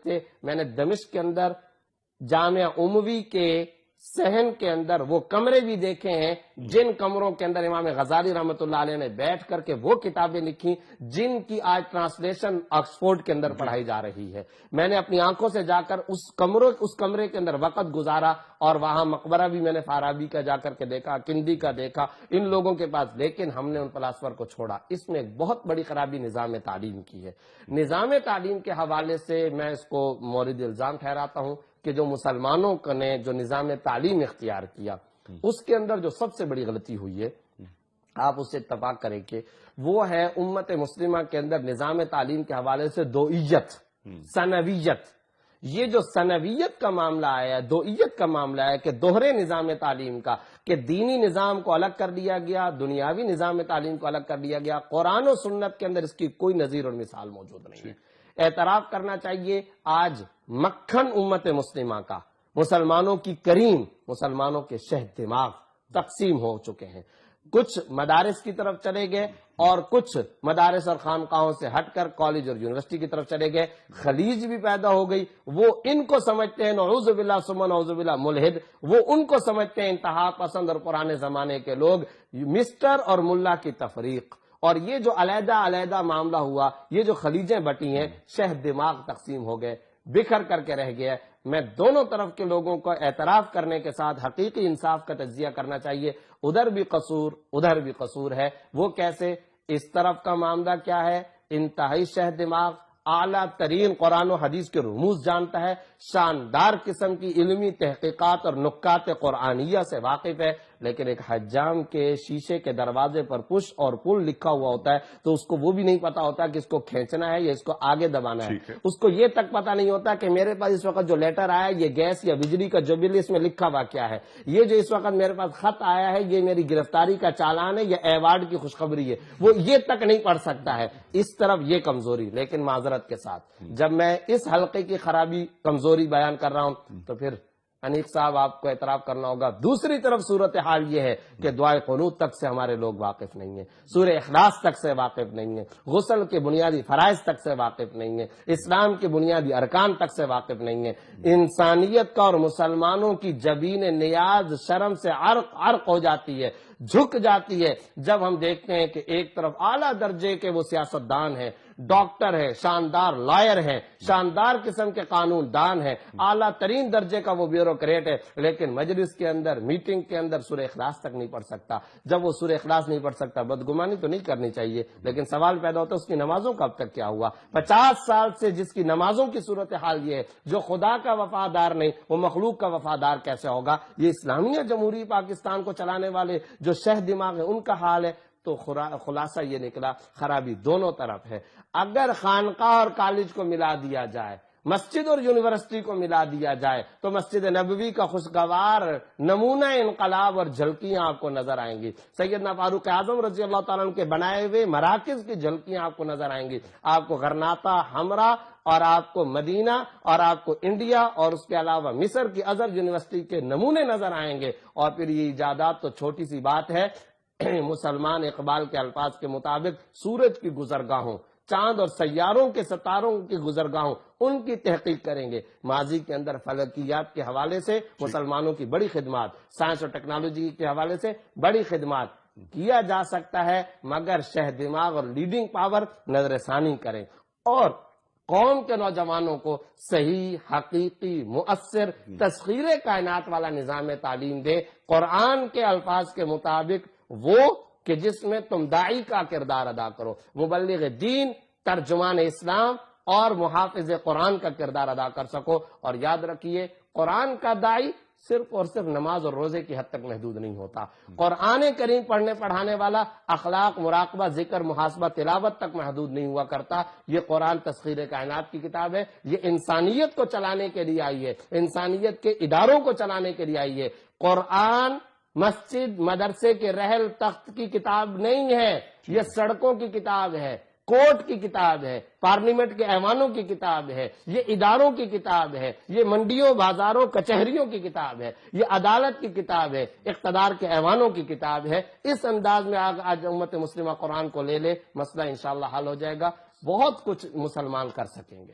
سکتے. میں نے دمشق کے اندر جامعہ اموی کے صحن کے اندر وہ کمرے بھی دیکھے ہیں جن کمروں کے اندر امام غزالی رحمۃ اللہ علیہ نے بیٹھ کر کے وہ کتابیں لکھی جن کی آج ٹرانسلیشن آکسفورڈ کے اندر پڑھائی جا رہی ہے. میں نے اپنی آنکھوں سے جا کر اس کمرے کے اندر وقت گزارا اور وہاں مقبرہ بھی میں نے فارابی کا جا کر کے دیکھا, کندی کا دیکھا, ان لوگوں کے پاس, لیکن ہم نے ان فلاسفر کو چھوڑا. اس میں ایک بہت بڑی خرابی نظام تعلیم کی ہے. نظام تعلیم کے حوالے سے میں اس کو مورد الزام ٹھہراتا ہوں کہ جو مسلمانوں نے جو نظام تعلیم اختیار کیا اس کے اندر جو سب سے بڑی غلطی ہوئی ہے, آپ اس سے اتفاق کریں کہ وہ ہے امت مسلمہ کے اندر نظام تعلیم کے حوالے سے دوئیت, ثانویت. یہ جو ثانویت کا معاملہ آیا ہے, دوئیت کا معاملہ ہے کہ دوہرے نظام تعلیم کا, کہ دینی نظام کو الگ کر دیا گیا, دنیاوی نظام تعلیم کو الگ کر دیا گیا. قرآن و سنت کے اندر اس کی کوئی نظیر اور مثال موجود نہیں ہے. اعتراف کرنا چاہیے آج مکھن امت مسلمہ کا, مسلمانوں کی کریم, مسلمانوں کے شہد دماغ تقسیم ہو چکے ہیں. کچھ مدارس کی طرف چلے گئے اور کچھ مدارس اور خانقاہوں سے ہٹ کر کالج اور یونیورسٹی کی طرف چلے گئے. خلیج بھی پیدا ہو گئی, وہ ان کو سمجھتے ہیں نعوذ باللہ ثم نعوذ باللہ ملحد, وہ ان کو سمجھتے ہیں انتہا پسند اور پرانے زمانے کے لوگ. مسٹر اور ملا کی تفریق اور یہ جو علیحدہ علیحدہ معاملہ ہوا, یہ جو خلیجیں بٹی ہیں, شہد دماغ تقسیم ہو گئے, بکھر کر کے رہ گیا. میں دونوں طرف کے لوگوں کو اعتراف کرنے کے ساتھ حقیقی انصاف کا تجزیہ کرنا چاہیے. ادھر بھی قصور, ادھر بھی قصور ہے. وہ کیسے؟ اس طرف کا معاملہ کیا ہے, انتہائی شہد دماغ, اعلیٰ ترین قرآن و حدیث کے رموز جانتا ہے, شاندار قسم کی علمی تحقیقات اور نکات قرآنیہ سے واقف ہے, لیکن ایک حجام کے شیشے کے دروازے پر پش اور پل لکھا ہوا ہوتا ہے تو اس کو وہ بھی نہیں پتا ہوتا کہ اس کو کھینچنا ہے یا اس کو آگے دبانا ہے. اس کو یہ تک پتا نہیں ہوتا کہ میرے پاس اس وقت جو لیٹر آیا یہ گیس یا بجلی کا جو بل اس میں لکھا ہوا کیا ہے, یہ جو اس وقت میرے پاس خط آیا ہے یہ میری گرفتاری کا چالان ہے یا ایوارڈ کی خوشخبری ہے, وہ یہ تک نہیں پڑھ سکتا ہے. اس طرف یہ کمزوری. لیکن معذرت کے ساتھ جب میں اس حلقے کی خرابی کمزوری بیان کر رہا ہوں تو پھر انیق صاحب آپ کو اعتراف کرنا ہوگا. دوسری طرف صورتحال یہ ہے کہ دعائے قنوت تک سے ہمارے لوگ واقف نہیں ہیں, سورہ اخلاص تک سے واقف نہیں ہیں, غسل کے بنیادی فرائض تک سے واقف نہیں ہیں, اسلام کے بنیادی ارکان تک سے واقف نہیں ہیں. انسانیت کا اور مسلمانوں کی جبین نیاز شرم سے عرق عرق ہو جاتی ہے, جھک جاتی ہے جب ہم دیکھتے ہیں کہ ایک طرف اعلیٰ درجے کے وہ سیاستدان ہیں, ڈاکٹر ہیں, شاندار لائر ہیں, شاندار قسم کے قانون دان ہیں, اعلیٰ ترین درجے کا وہ بیوروکریٹ ہے, لیکن مجلس کے اندر, میٹنگ کے اندر سورہ اخلاص تک نہیں پڑھ سکتا. جب وہ سورہ اخلاص نہیں پڑھ سکتا, بدگمانی تو نہیں کرنی چاہیے, لیکن سوال پیدا ہوتا ہے اس کی نمازوں کا اب تک کیا ہوا؟ 50 سال سے جس کی نمازوں کی صورتحال یہ ہے, جو خدا کا وفادار نہیں وہ مخلوق کا وفادار کیسے ہوگا؟ یہ اسلامیہ جمہوریہ پاکستان کو چلانے والے جو شہد دماغ ہے ان کا حال ہے. تو خلاصہ یہ نکلا خرابی دونوں طرف ہے. اگر خانقاہ اور کالج کو ملا دیا جائے, مسجد اور یونیورسٹی کو ملا دیا جائے تو مسجد نبوی کا خوشگوار نمونہ انقلاب اور جھلکیاں آپ کو نظر آئیں گی. سیدنا فاروق اعظم رضی اللہ تعالیٰ عنہ کے بنائے ہوئے مراکز کی جھلکیاں آپ کو نظر آئیں گی. آپ کو غرناطہ, ہمرا اور آپ کو مدینہ اور آپ کو انڈیا اور اس کے علاوہ مصر کی ازہر یونیورسٹی کے نمونے نظر آئیں گے. اور پھر یہ ایجادات تو چھوٹی سی بات ہے. مسلمان اقبال کے الفاظ کے مطابق سورج کی گزرگاہوں, چاند اور سیاروں کے ستاروں کی گزرگاہوں, ان کی تحقیق کریں گے. ماضی کے اندر فلکیات کے حوالے سے مسلمانوں کی بڑی خدمات, سائنس اور ٹیکنالوجی کے حوالے سے بڑی خدمات کیا جا سکتا ہے, مگر شہد دماغ اور لیڈنگ پاور نظر ثانی کریں اور قوم کے نوجوانوں کو صحیح, حقیقی, مؤثر, تسخیر کائنات والا نظام تعلیم دے, قرآن کے الفاظ کے مطابق وہ کہ جس میں تم داعی کا کردار ادا کرو, مبلغ دین, ترجمان اسلام اور محافظ قرآن کا کردار ادا کر سکو. اور یاد رکھیے قرآن کا داعی صرف اور صرف نماز اور روزے کی حد تک محدود نہیں ہوتا. قرآن کریم پڑھنے پڑھانے والا اخلاق, مراقبہ, ذکر, محاسبہ, تلاوت تک محدود نہیں ہوا کرتا. یہ قرآن تسخیر کائنات کی کتاب ہے, یہ انسانیت کو چلانے کے لیے آئی ہے, انسانیت کے اداروں کو چلانے کے لیے آئی ہے. قرآن مسجد مدرسے کے رحل تخت کی کتاب نہیں ہے, یہ سڑکوں کی کتاب ہے, کورٹ کی کتاب ہے, پارلیمنٹ کے ایوانوں کی کتاب ہے, یہ اداروں کی کتاب ہے, یہ منڈیوں, بازاروں, کچہریوں کی کتاب ہے, یہ عدالت کی کتاب ہے, اقتدار کے ایوانوں کی کتاب ہے. اس انداز میں آج امت مسلمہ قرآن کو لے لے, مسئلہ انشاءاللہ حل ہو جائے گا. بہت کچھ مسلمان کر سکیں گے.